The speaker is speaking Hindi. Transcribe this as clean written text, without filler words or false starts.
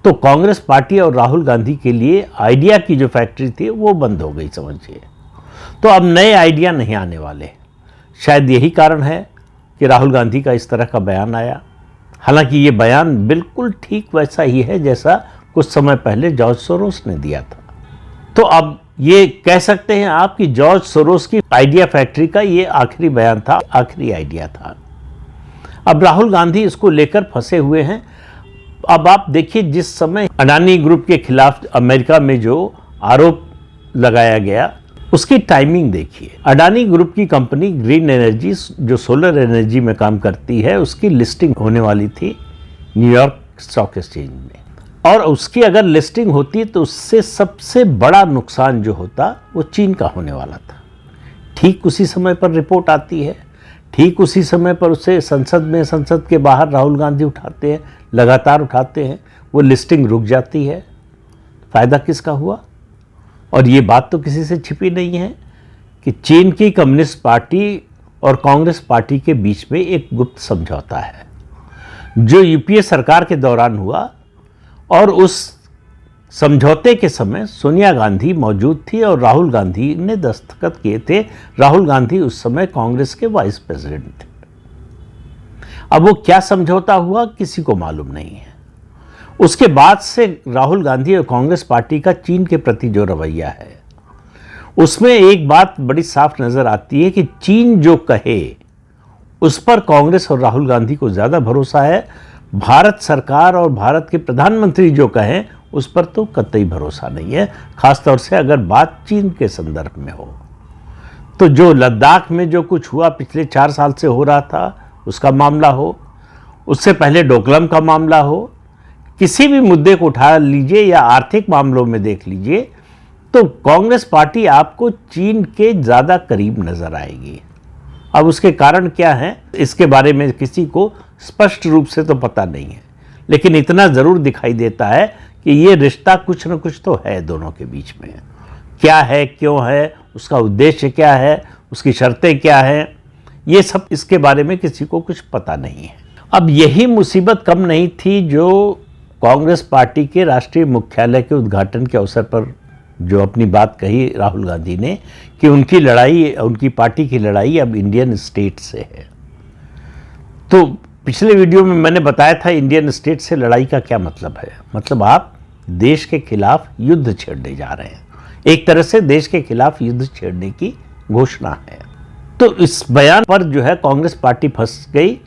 तो कांग्रेस पार्टी और राहुल गांधी के लिए आइडिया की जो फैक्ट्री थी वो बंद हो गई समझिए। तो अब नए आइडिया नहीं आने वाले। शायद यही कारण है कि राहुल गांधी का इस तरह का बयान आया। हालांकि ये बयान बिल्कुल ठीक वैसा ही है जैसा कुछ समय पहले जॉर्ज सोरोस ने दिया था। तो अब ये कह सकते हैं आप कि जॉर्ज सोरोस की आइडिया फैक्ट्री का ये आखिरी बयान था, आखिरी आइडिया था। अब राहुल गांधी इसको लेकर फंसे हुए हैं। अब आप देखिए, जिस समय अडानी ग्रुप के खिलाफ अमेरिका में जो आरोप लगाया गया उसकी टाइमिंग देखिए। अडानी ग्रुप की कंपनी ग्रीन एनर्जी जो सोलर एनर्जी में काम करती है उसकी लिस्टिंग होने वाली थी न्यूयॉर्क स्टॉक एक्सचेंज में, और उसकी अगर लिस्टिंग होती तो उससे सबसे बड़ा नुकसान जो होता वो चीन का होने वाला था। ठीक उसी समय पर रिपोर्ट आती है, ठीक उसी समय पर उसे संसद के बाहर राहुल गांधी उठाते हैं, लगातार उठाते हैं, वो लिस्टिंग रुक जाती है। फ़ायदा किसका हुआ? और ये बात तो किसी से छिपी नहीं है कि चीन की कम्युनिस्ट पार्टी और कांग्रेस पार्टी के बीच में एक गुप्त समझौता है जो यूपीए सरकार के दौरान हुआ, और उस समझौते के समय सोनिया गांधी मौजूद थी और राहुल गांधी ने दस्तखत किए थे। राहुल गांधी उस समय कांग्रेस के वाइस प्रेसिडेंट थे। अब वो क्या समझौता हुआ किसी को मालूम नहीं है। उसके बाद से राहुल गांधी और कांग्रेस पार्टी का चीन के प्रति जो रवैया है उसमें एक बात बड़ी साफ नजर आती है कि चीन जो कहे उस पर कांग्रेस और राहुल गांधी को ज़्यादा भरोसा है। भारत सरकार और भारत के प्रधानमंत्री जो कहें उस पर तो कतई भरोसा नहीं है, खासतौर से अगर बात चीन के संदर्भ में हो। तो जो लद्दाख में जो कुछ हुआ पिछले 4 साल से हो रहा था उसका मामला हो, उससे पहले डोकलाम का मामला हो, किसी भी मुद्दे को उठा लीजिए या आर्थिक मामलों में देख लीजिए, तो कांग्रेस पार्टी आपको चीन के ज़्यादा करीब नजर आएगी। अब उसके कारण क्या है इसके बारे में किसी को स्पष्ट रूप से तो पता नहीं है, लेकिन इतना ज़रूर दिखाई देता है कि ये रिश्ता कुछ न कुछ तो है दोनों के बीच में। क्या है, क्यों है, उसका उद्देश्य क्या है, उसकी शर्तें क्या हैं, ये सब इसके बारे में किसी को कुछ पता नहीं है। अब यही मुसीबत कम नहीं थी जो कांग्रेस पार्टी के राष्ट्रीय मुख्यालय के उद्घाटन के अवसर पर जो अपनी बात कही राहुल गांधी ने कि उनकी लड़ाई, उनकी पार्टी की लड़ाई अब इंडियन स्टेट से है। तो पिछले वीडियो में मैंने बताया था इंडियन स्टेट से लड़ाई का क्या मतलब है। मतलब आप देश के खिलाफ युद्ध छेड़ने जा रहे हैं, एक तरह से देश के खिलाफ युद्ध छेड़ने की घोषणा है। तो इस बयान पर जो है कांग्रेस पार्टी फंस गई